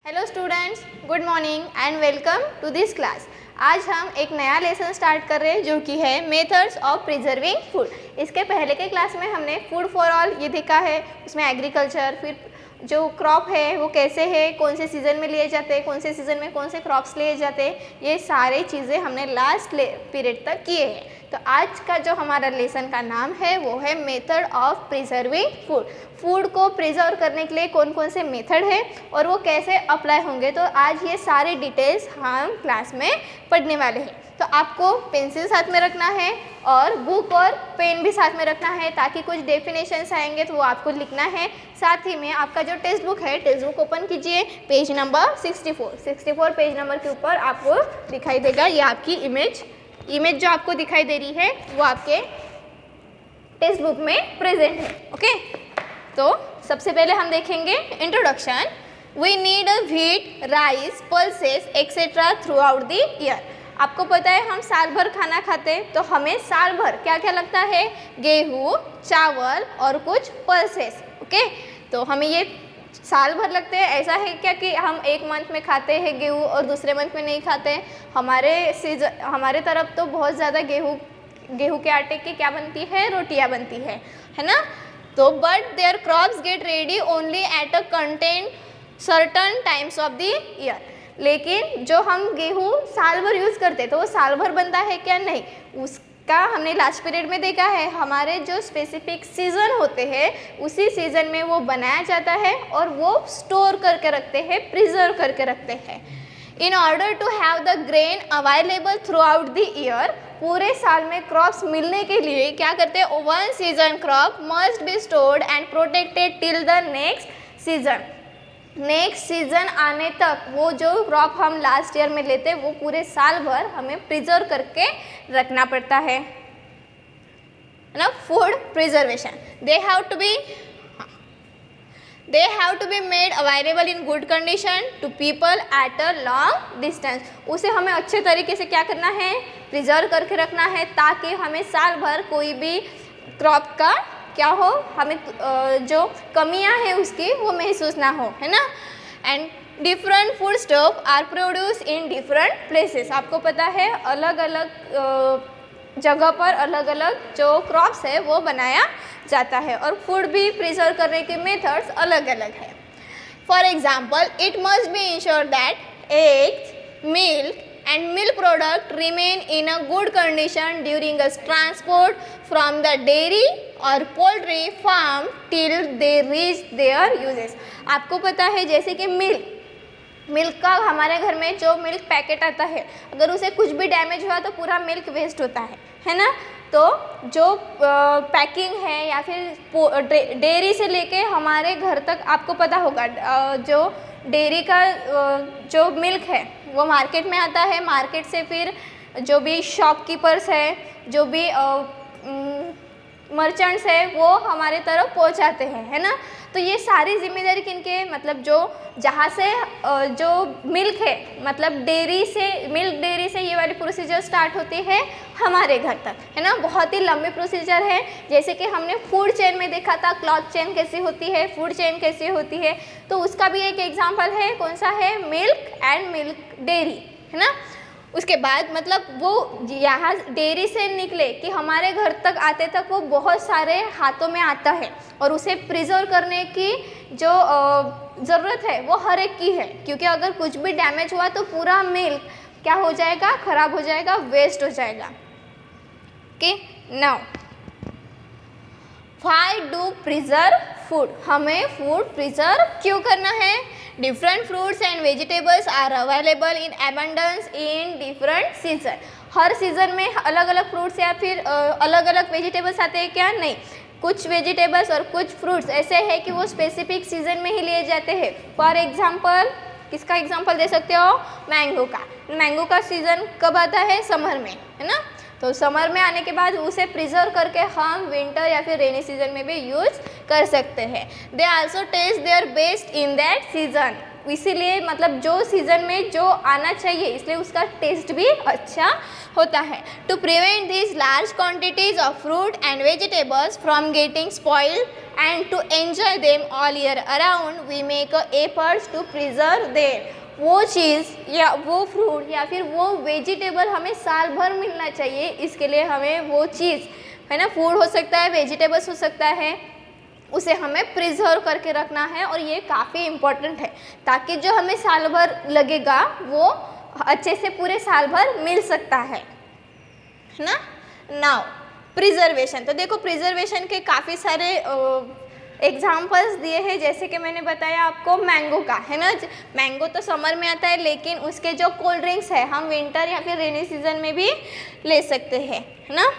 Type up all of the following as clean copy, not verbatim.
Hello students, good morning and welcome to this class. आज हम एक नया लेसन स्टार्ट कर रहे हैं जो कि है मेथड्स ऑफ प्रिजर्विंग फूड। इसके पहले के क्लास में हमने फूड फॉर ऑल ये देखा है, उसमें एग्रीकल्चर, फिर जो क्रॉप है वो कैसे है, कौन से सीज़न में लिए जाते हैं, कौन से सीज़न में कौन से क्रॉप्स लिए जाते हैं, ये सारे चीज़ें हमने लास्ट पीरियड तक किए हैं। तो आज का जो हमारा लेसन का नाम है वो है method of preserving food. Food को प्रिजर्व करने के लिए कौन कौन से मेथड है और वो कैसे अप्लाई होंगे, तो आज ये सारे डिटेल्स हम क्लास में पढ़ने वाले हैं। तो आपको पेंसिल साथ में रखना है और बुक और पेन भी साथ में रखना है ताकि कुछ डेफिनेशंस आएंगे तो वो आपको लिखना है। साथ ही में आपका जो टेक्स्ट बुक है, टेक्स्ट बुक ओपन कीजिए, पेज नंबर 64 पेज नंबर के ऊपर आपको दिखाई देगा ये आपकी इमेज जो आपको दिखाई दे रही है वो आपके टेक्स्ट बुक में प्रेजेंट है। ओके, तो सबसे पहले हम देखेंगे introduction. We need wheat, rice, pulses etcetera throughout the year. आपको पता है हम साल भर खाना खाते हैं तो हमें साल भर क्या क्या लगता है, गेहूँ, चावल और कुछ पल्सेस। ओके, तो हमें ये साल भर लगते हैं। ऐसा है क्या कि हम एक मंथ में खाते हैं गेहूँ और दूसरे मंथ में नहीं खाते हैं? हमारे तरफ तो बहुत ज़्यादा गेहूँ के आटे की क्या बनती है, रोटियाँ बनती है ना। तो but there crops get ready only at a content certain times of the year. लेकिन जो हम गेहूँ साल भर यूज़ करते हैं तो वो साल भर बनता है क्या? नहीं, उसका हमने लास्ट पीरियड में देखा है। हमारे जो स्पेसिफिक सीज़न होते हैं उसी सीज़न में वो बनाया जाता है और वो स्टोर करके रखते हैं, प्रिजर्व करके रखते हैं। In order to have the grain available throughout the year, पूरे साल में क्रॉप्स मिलने के लिए क्या करते हैं, one season crop must be stored and protected till the next season. Next season आने तक वो जो क्रॉप हम लास्ट ईयर में लेते हैं वो पूरे साल भर हमें प्रिजर्व करके रखना पड़ता है ना। Food preservation, they have to be made available in good condition to people at a long distance. उसे हमें अच्छे तरीके से क्या करना है, प्रिजर्व करके रखना है ताकि हमें साल भर कोई भी क्रॉप का क्या हो, हमें जो कमियां हैं उसकी वो महसूस ना हो, है ना। And different food stuff are produce in different places. आपको पता है अलग अलग जगह पर अलग अलग जो क्रॉप्स है वो बनाया जाता है और फूड भी प्रिजर्व करने के मेथड्स अलग अलग है। For example, it must be ensure that eggs, milk and milk product remain in a good condition during a transport from the dairy or poultry farm till they reach their uses। आपको पता है जैसे कि milk का हमारे घर में जो मिल्क पैकेट आता है, अगर उसे कुछ भी डैमेज हुआ तो पूरा मिल्क वेस्ट होता है ना। तो जो पैकिंग है या फिर डेयरी से लेके हमारे घर तक, आपको पता होगा जो डेयरी का जो मिल्क है वो मार्केट में आता है। मार्केट से फिर जो भी शॉपकीपर्स है, जो भी मर्चेंट्स है वो हमारे तरफ पहुंचाते हैं, है ना। तो ये सारी जिम्मेदारी किनके, मतलब जो जहाँ से जो मिल्क है, मतलब मिल्क डेयरी से ये वाली प्रोसीजर स्टार्ट होती है हमारे घर तक, है ना। बहुत ही लंबी प्रोसीजर है। जैसे कि हमने फूड चेन में देखा था क्लॉथ चेन कैसी होती है, फूड चेन कैसी होती है, तो उसका भी एक एग्जाम्पल है। कौन सा है? मिल्क एंड मिल्क डेयरी, है ना। उसके बाद मतलब वो यहाँ डेयरी से निकले कि हमारे घर तक आते तक वो बहुत सारे हाथों में आता है और उसे प्रिजर्व करने की जो ज़रूरत है वो हर एक की है, क्योंकि अगर कुछ भी डैमेज हुआ तो पूरा मिल्क क्या हो जाएगा, ख़राब हो जाएगा, वेस्ट हो जाएगा। Okay, now why do preserve food, हमें फूड प्रिजर्व क्यों करना है? Different fruits and vegetables are available in abundance in different season. हर सीज़न में अलग अलग फ्रूट्स या फिर अलग अलग वेजिटेबल्स आते हैं क्या? नहीं, कुछ वेजिटेबल्स और कुछ फ्रूट्स ऐसे हैं कि वो स्पेसिफिक सीजन में ही लिए जाते हैं। फॉर एग्जांपल, किसका एग्जांपल दे सकते हो? मैंगो का। मैंगो का सीज़न कब आता है? समर में, है ना। तो समर में आने के बाद उसे प्रिजर्व करके हम विंटर या फिर रेनी सीजन में भी यूज कर सकते हैं। They also taste their best in that season. इसीलिए मतलब जो सीज़न में जो आना चाहिए इसलिए उसका टेस्ट भी अच्छा होता है। To prevent this large quantities of fruit and vegetables from getting spoiled and to enjoy them all year around we make efforts to preserve them. वो चीज़ या वो फ्रूट या फिर वो वेजिटेबल हमें साल भर मिलना चाहिए, इसके लिए हमें वो चीज़ है ना, फूड हो सकता है, वेजिटेबल्स हो सकता है, उसे हमें प्रिजर्व करके रखना है। और ये काफ़ी इम्पोर्टेंट है ताकि जो हमें साल भर लगेगा वो अच्छे से पूरे साल भर मिल सकता है ना। नाउ प्रिजर्वेशन, तो देखो प्रिजर्वेशन के काफ़ी सारे एग्जाम्पल्स दिए हैं, जैसे कि मैंने बताया आपको मैंगो का, है ना। मैंगो तो समर में आता है लेकिन उसके जो कोल्ड ड्रिंक्स है हम विंटर या फिर रेनी सीजन में भी ले सकते हैं, है ना।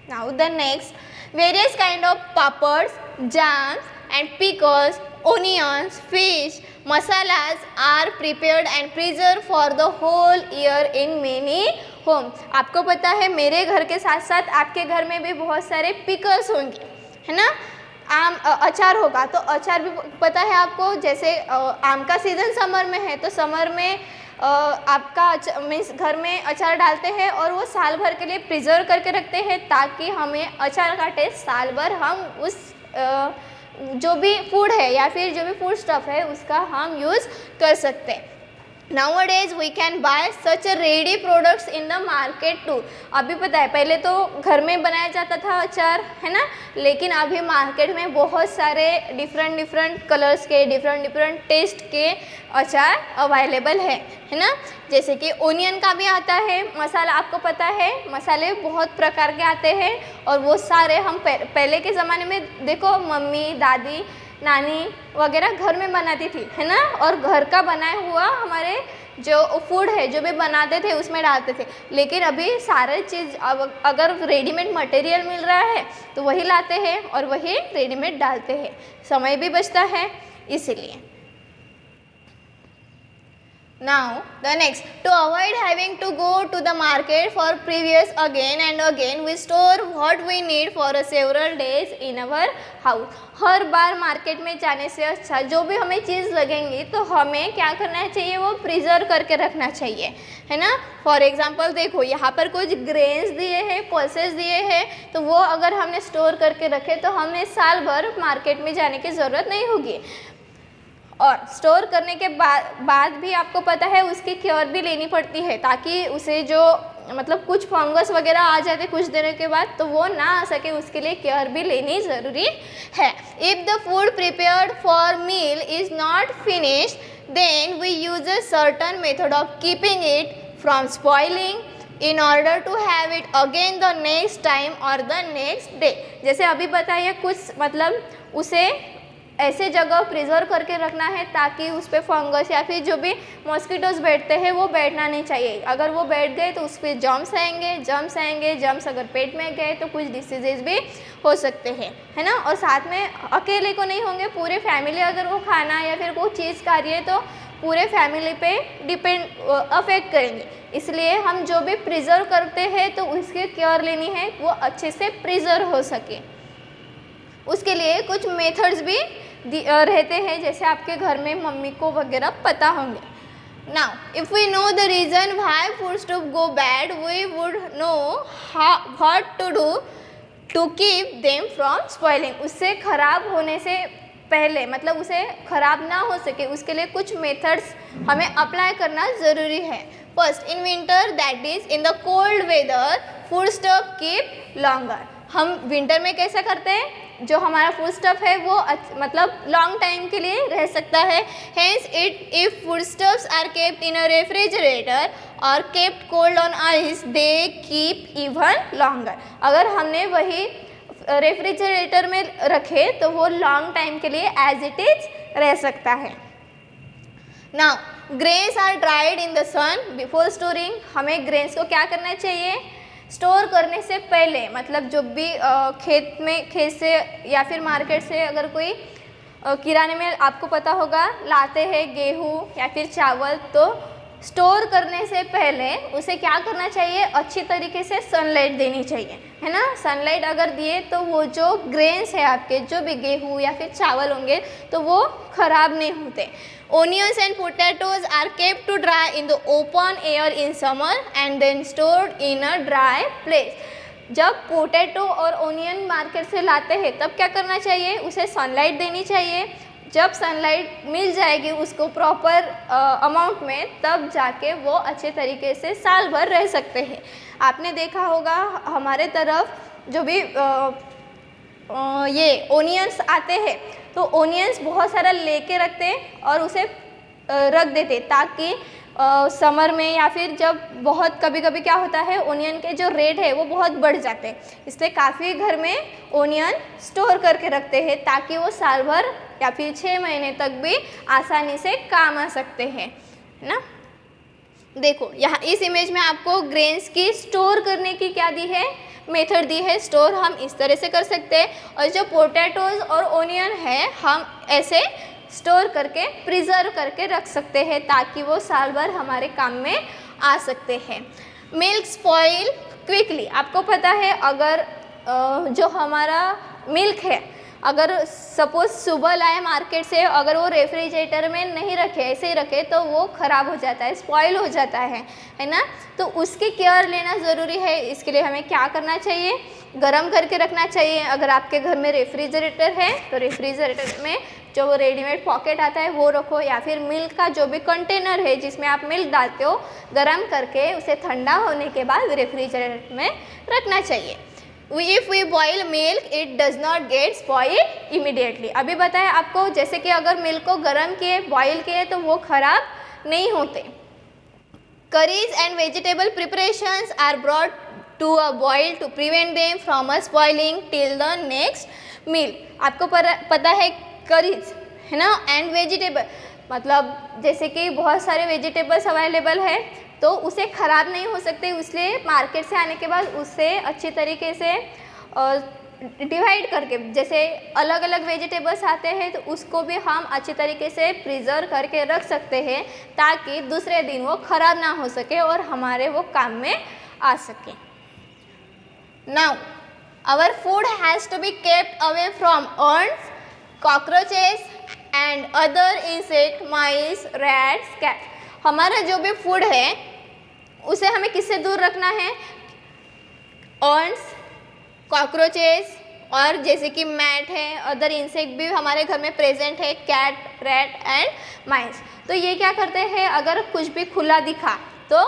Now the next, various kind of papads, jams and pickles, onions, fish, masalas are prepared and preserve for the whole year in many homes. आपको पता है मेरे घर के साथ साथ आपके घर में भी बहुत सारे पिकल्स होंगे, है ना। आम अचार होगा तो अचार भी पता है आपको, जैसे आम का सीज़न समर में है तो समर में आपका मीन्स घर में अचार डालते हैं और वो साल भर के लिए प्रिजर्व करके रखते हैं ताकि हमें अचार का टेस्ट साल भर हम उस जो भी फूड है या फिर जो भी फूड स्टफ है उसका हम यूज़ कर सकते हैं। Nowadays we can buy such a ready products in the market too। अभी पता है पहले तो घर में बनाया जाता था अचार, है ना, लेकिन अभी मार्केट में बहुत सारे डिफरेंट कलर्स के डिफरेंट टेस्ट के अचार अवेलेबल है ना। जैसे कि ओनियन का भी आता है मसाला, आपको पता है मसाले बहुत प्रकार के आते हैं और वो सारे हम पहले के ज़माने में देखो मम्मी दादी नानी वगैरह घर में बनाती थी, है ना, और घर का बनाया हुआ हमारे जो फूड है जो भी बनाते थे उसमें डालते थे। लेकिन अभी सारे चीज़ अगर रेडीमेड मटेरियल मिल रहा है तो वही लाते हैं और वही रेडीमेड डालते हैं, समय भी बचता है इसीलिए। Now the next, to avoid having to go to the market for previous again and again, we store what we need for several days in our house। Her bar market में जाने से अच्छा जो भी हमें चीज़ लगेंगी तो हमें क्या करना चाहिए, वो प्रिजर्व करके रखना चाहिए, है ना। फॉर एग्जांपल देखो यहाँ पर कुछ ग्रेन्स दिए हैं, पल्सेस दिए हैं, तो वो अगर हमने स्टोर करके रखे तो हमें साल भर मार्केट में जाने की ज़रूरत नहीं होगी। और स्टोर करने के बाद भी आपको पता है उसकी केयर भी लेनी पड़ती है ताकि उसे जो मतलब कुछ फंगस वगैरह आ जाते कुछ दिनों के बाद तो वो ना आ सके, उसके लिए केयर भी लेनी ज़रूरी है। If the food prepared for meal is not finished then we use a certain method of keeping it from spoiling in order to have it again the next time और द नेक्स्ट डे। जैसे अभी बताइए कुछ मतलब उसे ऐसे जगह preserve करके रखना है ताकि उस पर फंगस या फिर जो भी मॉस्किटोज़ बैठते हैं वो बैठना नहीं चाहिए। अगर वो बैठ गए तो उस पर जर्म्स आएंगे, जर्म्स अगर पेट में गए तो कुछ डिसीजेज भी हो सकते हैं, है ना। और साथ में अकेले को नहीं होंगे, पूरे फैमिली अगर वो खाना या फिर कोई चीज़ खा रही है तो पूरे फैमिली पे अफेक्ट करेंगे। इसलिए हम जो भी प्रिजर्व करते हैं तो उसकी केयर लेनी है वो अच्छे से प्रिजर्व हो सके। उसके लिए कुछ मेथड्स भी रहते हैं, जैसे आपके घर में मम्मी को वगैरह पता होंगे। Now if we know the reason why food stuff go bad we would know what to do to keep them from spoiling. उससे ख़राब होने से पहले मतलब उसे ख़राब ना हो सके उसके लिए कुछ मेथड्स हमें अप्लाई करना ज़रूरी है। First, in winter that is in the cold weather food stuff keep longer. हम विंटर में कैसा करते हैं, जो हमारा फूड स्टफ है वो मतलब लॉन्ग टाइम के लिए रह सकता है। Hence if food stuffs are kept in a refrigerator और kept cold on ice they keep even longer. अगर हमने वही रेफ्रिजरेटर में रखे तो वो लॉन्ग टाइम के लिए एज इट इज रह सकता है। Now grains are dried in the sun before storing. हमें ग्रेन्स को क्या करना चाहिए, स्टोर करने से पहले, मतलब जो भी खेत से या फिर मार्केट से अगर कोई किराने में आपको पता होगा लाते हैं गेहूँ या फिर चावल, तो स्टोर करने से पहले उसे क्या करना चाहिए, अच्छी तरीके से सनलाइट देनी चाहिए, है ना। सनलाइट अगर दिए तो वो जो ग्रेन्स है आपके, जो भी गेहूँ या फिर चावल होंगे, तो वो खराब नहीं होते। Onions and potatoes are kept to dry in the open air in summer and then stored in a dry place. जब पोटैटो और ओनियन मार्केट से लाते हैं तब क्या करना चाहिए, उसे सनलाइट देनी चाहिए। जब सनलाइट मिल जाएगी उसको प्रॉपर अमाउंट में, तब जाके वो अच्छे तरीके से साल भर रह सकते हैं। आपने देखा होगा हमारे तरफ जो भी ये ओनियंस आते हैं, तो ओनियंस बहुत सारा लेके रखते हैं और उसे रख देते, ताकि समर में या फिर जब बहुत कभी कभी क्या होता है, ओनियन के जो रेट है वो बहुत बढ़ जाते हैं, इसलिए काफ़ी घर में ओनियन स्टोर करके रखते हैं ताकि वो साल भर या फिर 6 महीने तक भी आसानी से काम आ सकते हैं, है ना। देखो यहाँ इस इमेज में आपको ग्रेन्स की स्टोर करने की क्या दी है, मेथड दी है। स्टोर हम इस तरह से कर सकते हैं, और जो पोटैटोज और ओनियन है हम ऐसे स्टोर करके प्रिजर्व करके रख सकते हैं ताकि वो साल भर हमारे काम में आ सकते हैं। मिल्क स्पॉइल क्विकली, आपको पता है अगर जो हमारा मिल्क है, अगर सपोज सुबह लाए मार्केट से, अगर वो रेफ्रिजरेटर में नहीं रखे, ऐसे ही रखे, तो वो ख़राब हो जाता है, स्पॉइल हो जाता है ना। तो उसकी केयर लेना ज़रूरी है। इसके लिए हमें क्या करना चाहिए, गरम करके रखना चाहिए। अगर आपके घर में रेफ्रिजरेटर है तो रेफ्रिजरेटर में जो वो रेडीमेड पॉकेट आता है वो रखो, या फिर मिल्क का जो भी कंटेनर है जिसमें आप मिल्क डालते हो, गरम करके उसे ठंडा होने के बाद रेफ्रिजरेटर में रखना चाहिए। If we boil milk, it does not get spoiled immediately. अभी बताया आपको, जैसे कि अगर मिल्क को गर्म किए, बॉयल किए, तो वो खराब नहीं होते। Curries and vegetable preparations are brought to a boil to prevent them from spoiling till the next meal. आपको पता है करीज, है ना, एंड वेजिटेबल, मतलब जैसे कि बहुत सारे वेजिटेबल्स अवेलेबल है, तो उसे ख़राब नहीं हो सकते, इसलिए मार्केट से आने के बाद उसे अच्छी तरीके से डिवाइड करके, जैसे अलग अलग वेजिटेबल्स आते हैं तो उसको भी हम अच्छी तरीके से प्रिजर्व करके रख सकते हैं ताकि दूसरे दिन वो ख़राब ना हो सके और हमारे वो काम में आ सके। Now our food has to be kept away from अर्न्स, cockroaches and other insect, mice, rats, cat. हमारा जो भी फूड है उसे हमें किससे दूर रखना है, अर्न्स, कॉकरोचेस, और जैसे कि मैट है, अदर इंसेक्ट भी हमारे घर में प्रेजेंट है, कैट, रैट एंड माइस। तो ये क्या करते हैं, अगर कुछ भी खुला दिखा तो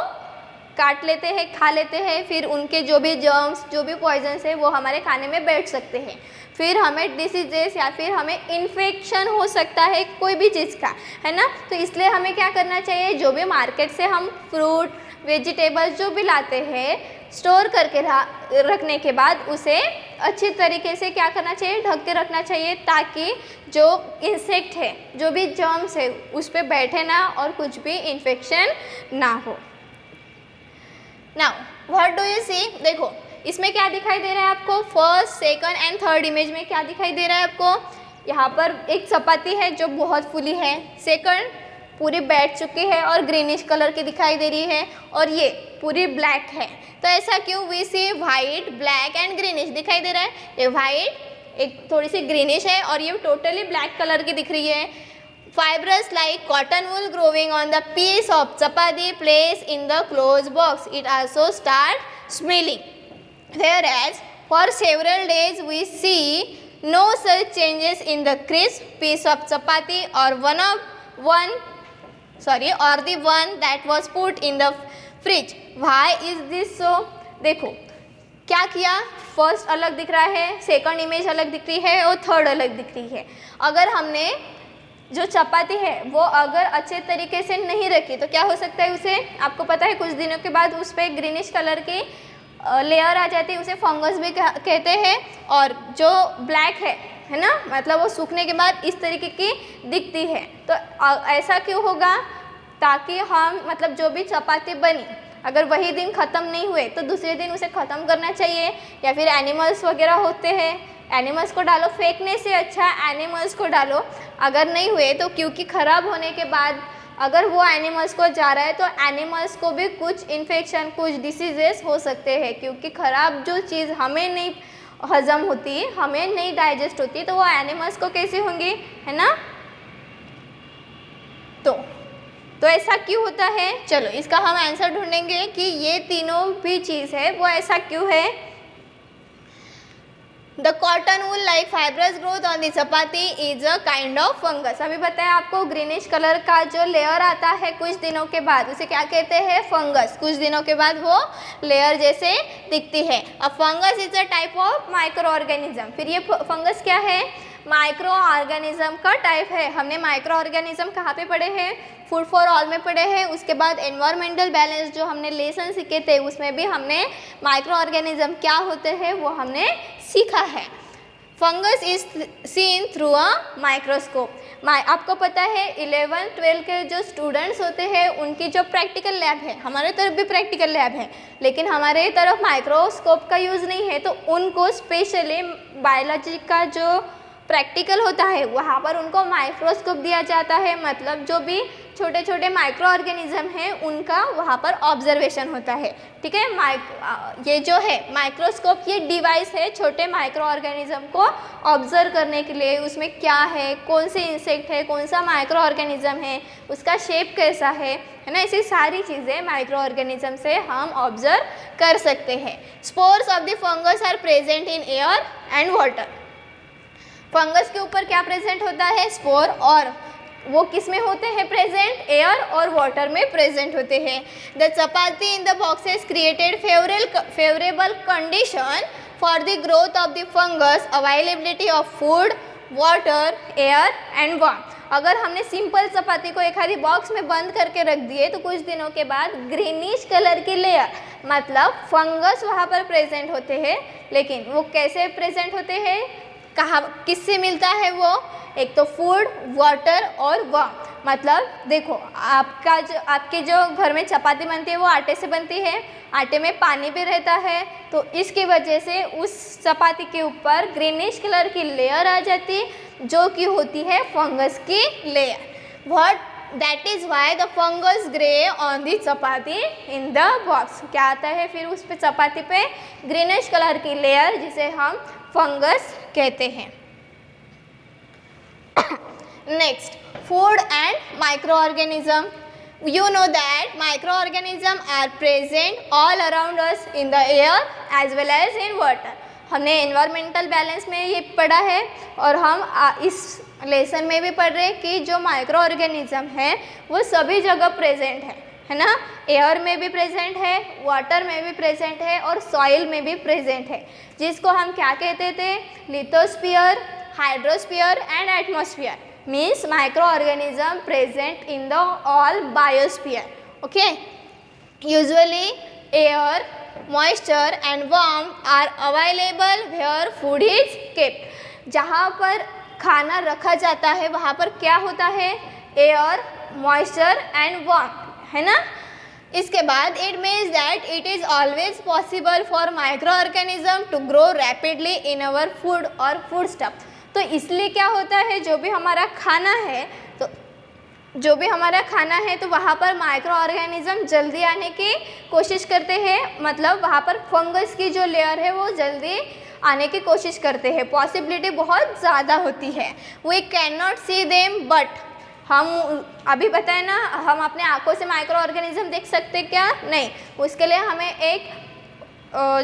काट लेते हैं, खा लेते हैं, फिर उनके जो भी जर्म्स, जो भी पॉइजन्स है वो हमारे खाने में बैठ सकते हैं, फिर हमें डिसीजेस या फिर हमें इन्फेक्शन हो सकता है कोई भी चीज़ का, है ना। तो इसलिए हमें क्या करना चाहिए, जो भी मार्केट से हम फ्रूट, वेजिटेबल्स जो भी लाते हैं, स्टोर करके रखने के बाद उसे अच्छी तरीके से क्या करना चाहिए, ढक के रखना चाहिए ताकि जो इंसेक्ट है, जो भी जर्म्स है उस पर बैठे ना और कुछ भी इन्फेक्शन ना हो। Now what do you see, देखो इसमें क्या दिखाई दे रहा है आपको, first, second and third image में क्या दिखाई दे रहा है आपको, यहाँ पर एक चपाती है जो बहुत फूली है, सेकंड पूरी बैठ चुकी है और ग्रीनिश कलर की दिखाई दे रही है, और ये पूरी ब्लैक है। तो ऐसा क्यों, we see white, black and greenish दिखाई दे रहा है, ये वाइट एक थोड़ी सी ग्रीनिश है और ये टोटली ब्लैक कलर की दिख रही है। Fibrous like cotton wool growing on the piece of chapati placed in the closed box. It also start smelling. Whereas for several days we see no such changes in the crisp piece of chapati or the one that was put in the fridge. Why is this so? देखो क्या किया, first अलग दिख रहा है, second image अलग दिख रही है और थर्ड अलग दिख रही है। अगर हमने जो चपाती है वो अगर अच्छे तरीके से नहीं रखी तो क्या हो सकता है, उसे आपको पता है कुछ दिनों के बाद उस पर ग्रीनिश कलर की लेयर आ जाती है, उसे फंगस भी कहते हैं, और जो ब्लैक है ना, मतलब वो सूखने के बाद इस तरीके की दिखती है। तो ऐसा क्यों होगा, ताकि हम मतलब जो भी चपाती बनी अगर वही दिन ख़त्म नहीं हुए तो दूसरे दिन उसे ख़त्म करना चाहिए, या फिर एनिमल्स वगैरह होते हैं, एनिमल्स को डालो, फेंकने से अच्छा एनिमल्स को डालो अगर नहीं हुए तो, क्योंकि ख़राब होने के बाद अगर वो एनिमल्स को जा रहा है तो एनिमल्स को भी कुछ इन्फेक्शन, कुछ डिसीजेस हो सकते हैं, क्योंकि ख़राब जो चीज़ हमें नहीं हजम होती, हमें नहीं डाइजेस्ट होती, तो वो एनिमल्स को कैसी होंगी, है ना। तो ऐसा क्यों होता है, चलो इसका हम आंसर ढूंढेंगे कि ये तीनों भी चीज़ है वो ऐसा क्यों है। The cotton wool like fibrous growth on the chapati is a kind of fungus. अभी बताया आपको, ग्रीनिश कलर का जो लेयर आता है कुछ दिनों के बाद, उसे क्या कहते हैं, फंगस। कुछ दिनों के बाद वो लेयर जैसे दिखती है। A fungus is a type of micro organism. फिर ये फंगस क्या है, माइक्रो ऑर्गेनिज्म का टाइप है। हमने माइक्रो ऑर्गेनिज्म कहाँ पे पढ़े हैं, फूड फॉर ऑल में पढ़े हैं। उसके बाद एनवायरमेंटल बैलेंस जो हमने लेसन सीखे थे उसमें भी हमने माइक्रो ऑर्गेनिज्म क्या होते हैं वो हमने सीखा है। Fungus is seen through a microscope. आपको पता है 11-12 के जो स्टूडेंट्स होते हैं उनकी जो प्रैक्टिकल लैब है, हमारे तरफ भी प्रैक्टिकल लैब है लेकिन हमारे तरफ माइक्रोस्कोप का यूज़ नहीं है, तो उनको स्पेशली बायोलॉजी का जो प्रैक्टिकल होता है वहाँ पर उनको माइक्रोस्कोप दिया जाता है। मतलब जो भी छोटे छोटे माइक्रो ऑर्गेनिज्म हैं उनका वहाँ पर ऑब्जर्वेशन होता है, ठीक है। ये जो है माइक्रोस्कोप, ये डिवाइस है छोटे माइक्रो ऑर्गेनिज्म को ऑब्जर्व करने के लिए, उसमें क्या है, कौन से इंसेक्ट है, कौन सा माइक्रो ऑर्गेनिज्म है, उसका शेप कैसा है ना, ऐसी सारी चीज़ें माइक्रो ऑर्गेनिज्म से हम ऑब्जर्व कर सकते हैं। Spores of the fungus are present in air and water. Fungus के ऊपर क्या प्रेजेंट होता है, स्पोर, और वो किस में होते हैं प्रेजेंट, एयर और वाटर में प्रेजेंट होते हैं। The chapati in the boxes created favourable condition for the growth of the fungus, availability of food, water, air and warm. अगर हमने सिंपल चपाती को एक आधी बॉक्स में बंद करके रख दिए तो कुछ दिनों के बाद ग्रीनिश कलर की लेयर, मतलब फंगस वहाँ पर प्रेजेंट होते हैं। लेकिन वो कैसे प्रेजेंट होते हैं, कहाँ, किससे मिलता है वो, एक तो फूड, वाटर और वार्म। मतलब देखो आपके जो घर में चपाती बनती है वो आटे से बनती है, आटे में पानी भी रहता है, तो इसकी वजह से उस चपाती के ऊपर ग्रीनिश कलर की लेयर आ जाती जो कि होती है फंगस की layer. That is why the fungus grey on the chapati in the box. क्या आता है फिर उस पे चपाती पे ग्रीनिश कलर की लेयर जिसे हम फंगस कहते हैं। Next, food and micro organism. You know that microorganisms are present all around us in the air as well as in water. हमने एनवायरमेंटल बैलेंस में ये पढ़ा है और हम इस लेसन में भी पढ़ रहे हैं कि जो माइक्रो ऑर्गेनिज्म है वो सभी जगह प्रेजेंट है ना। एयर में भी प्रेजेंट है, वाटर में भी प्रेजेंट है और सॉइल में भी प्रेजेंट है, जिसको हम क्या कहते थे, lithosphere, hydrosphere and atmosphere. means microorganism present in the all biosphere. Okay, usually air, moisture and warmth are available where food is kept. जहाँ पर खाना रखा जाता है वहाँ पर क्या होता है, एयर, मॉइस्चर एंड वार्मथ, है ना। इसके बाद it means that it is always possible for micro organism to grow rapidly in our food और फूड स्टफ। तो इसलिए क्या होता है, जो भी हमारा खाना है तो वहाँ पर माइक्रो ऑर्गेनिज्म जल्दी आने की कोशिश करते हैं। मतलब वहाँ पर फंगस की जो लेयर है वो जल्दी आने की कोशिश करते हैं, पॉसिबिलिटी बहुत ज़्यादा होती है। We can not see them but, हम अभी बताए ना, हम अपने आँखों से माइक्रो ऑर्गेनिज्म देख सकते क्या, नहीं। उसके लिए हमें एक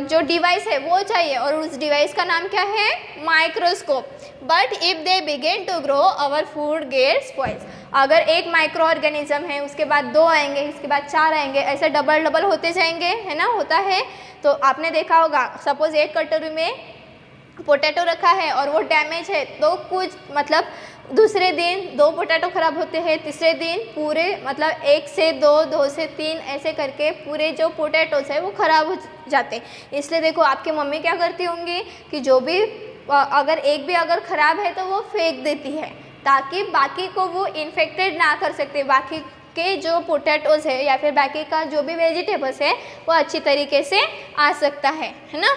जो डिवाइस है वो चाहिए और उस डिवाइस का नाम क्या है, microscope. But if they begin to grow our food get spoils. अगर एक माइक्रो ऑर्गेनिज्म है उसके बाद 2 आएंगे, इसके बाद 4 आएंगे, ऐसे डबल डबल होते जाएंगे, है ना, होता है। तो आपने देखा होगा, सपोज एक कटोरी में पोटैटो रखा है और वो डैमेज है, तो कुछ मतलब दूसरे दिन 2 पोटैटो ख़राब होते हैं, तीसरे दिन पूरे मतलब 1 से 2, 2 से 3 ऐसे करके पूरे जो पोटैटोस है वो ख़राब हो जाते। इसलिए देखो आपकी मम्मी क्या करती होंगी कि जो भी अगर एक भी अगर ख़राब है तो वो फेंक देती है ताकि बाकी को वो इन्फेक्टेड ना कर सकते, बाकी के जो पोटैटोस है या फिर बाकी का जो भी वेजिटेबल्स है वो अच्छी तरीके से आ सकता है ना।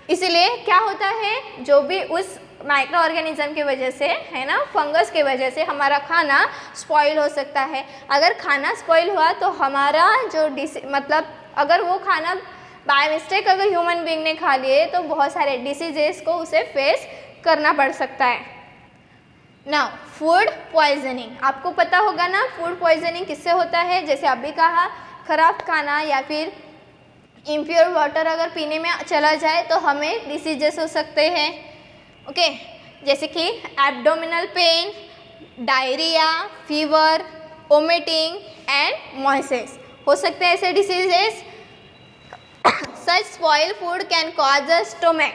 इसीलिए क्या होता है, जो भी उस माइक्रो ऑर्गेनिज्म की वजह से, है ना, फंगस की वजह से हमारा खाना स्पॉइल हो सकता है। अगर खाना स्पॉइल हुआ तो हमारा जो मतलब अगर वो खाना बाय मिस्टेक अगर ह्यूमन बीइंग ने खा लिए तो बहुत सारे डिसीजेस को उसे फेस करना पड़ सकता है। नाउ फूड पॉइजनिंग, आपको पता होगा ना फूड पॉइजनिंग किससे होता है। जैसे अभी कहा, खराब खाना या फिर इम्प्योर वाटर अगर पीने में चला जाए तो हमें डिसीजेस हो सकते हैं। ओके, जैसे कि abdominal pain, diarrhoea, fever, vomiting and मॉइसेस हो सकते हैं ऐसे diseases. Such spoil food can cause a stomach,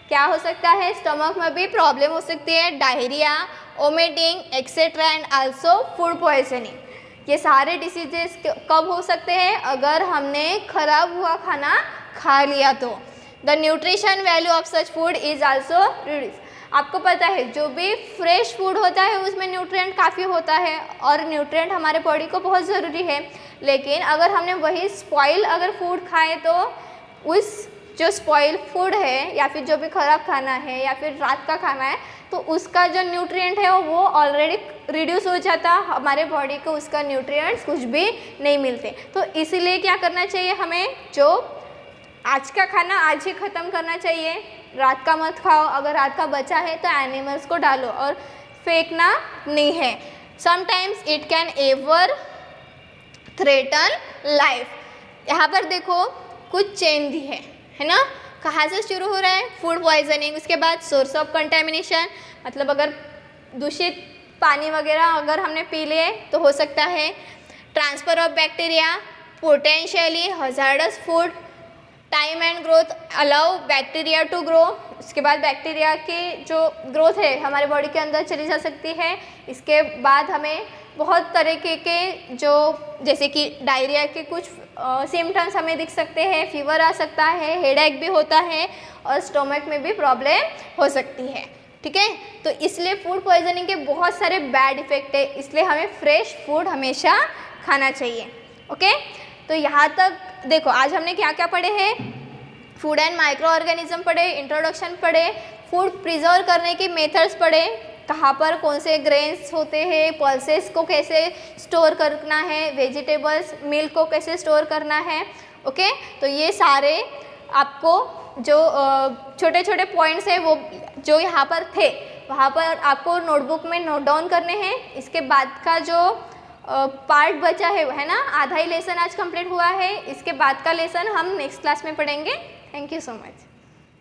क्या हो सकता है, स्टमक में भी प्रॉब्लम हो सकती है, diarrhoea, vomiting etcetera and also food poisoning. ये सारे डिसीजेस कब हो सकते हैं, अगर हमने खराब हुआ खाना खा लिया तो। The nutrition value of such food is also reduce. आपको पता है जो भी फ्रेश फूड होता है उसमें न्यूट्रिएंट काफ़ी होता है और न्यूट्रिएंट हमारे बॉडी को बहुत ज़रूरी है। लेकिन अगर हमने वही स्पॉइल अगर फूड खाए तो उस जो स्पॉइल फूड है या फिर जो भी खराब खाना है या फिर रात का खाना है तो उसका जो न्यूट्रिएंट है वो ऑलरेडी रिड्यूस हो जाता, हमारे बॉडी को उसका न्यूट्रिएंट्स कुछ भी नहीं मिलते। तो इसीलिए क्या करना चाहिए, हमें जो आज का खाना आज ही ख़त्म करना चाहिए, रात का मत खाओ। अगर रात का बचा है तो एनिमल्स को डालो और फेंकना नहीं है। Sometimes it can ever threaten life. यहाँ पर देखो कुछ चेन दी है ना, कहाँ से शुरू हो रहा है, फूड पॉइजनिंग, उसके बाद सोर्स ऑफ कंटेमिनेशन, मतलब अगर दूषित पानी वगैरह अगर हमने पी लिए तो हो सकता है। Transfer of bacteria, potentially hazardous food, time and growth allow bacteria to grow, उसके बाद बैक्टीरिया की जो ग्रोथ है हमारे बॉडी के अंदर चली जा सकती है। इसके बाद हमें बहुत तरीके के जो जैसे कि डायरिया के कुछ सिम्टम्स हमें दिख सकते हैं, फीवर आ सकता है, हेडेक भी होता है और स्टोमक में भी प्रॉब्लम हो सकती है। ठीक है, तो इसलिए फूड पॉइजनिंग के बहुत सारे बैड इफ़ेक्ट है, इसलिए हमें फ्रेश फूड हमेशा खाना चाहिए। ओके, तो यहाँ तक देखो आज हमने क्या क्या पढ़े हैं, फूड एंड माइक्रो ऑर्गेनिज्म पढ़े, इंट्रोडक्शन पढ़े, फूड प्रिजर्व करने के मेथड्स पढ़े, कहाँ पर कौन से ग्रेन्स होते हैं, पल्सेस को कैसे स्टोर करना है, वेजिटेबल्स मिल्क को कैसे स्टोर करना है। ओके, तो ये सारे आपको जो छोटे छोटे पॉइंट्स हैं वो जो यहाँ पर थे वहाँ पर आपको नोटबुक में नोट डाउन करने हैं। इसके बाद का जो पार्ट बचा है ना, आधा ही लेसन आज कंप्लीट हुआ है, इसके बाद का लेसन हम नेक्स्ट क्लास में पढ़ेंगे। Thank you so much.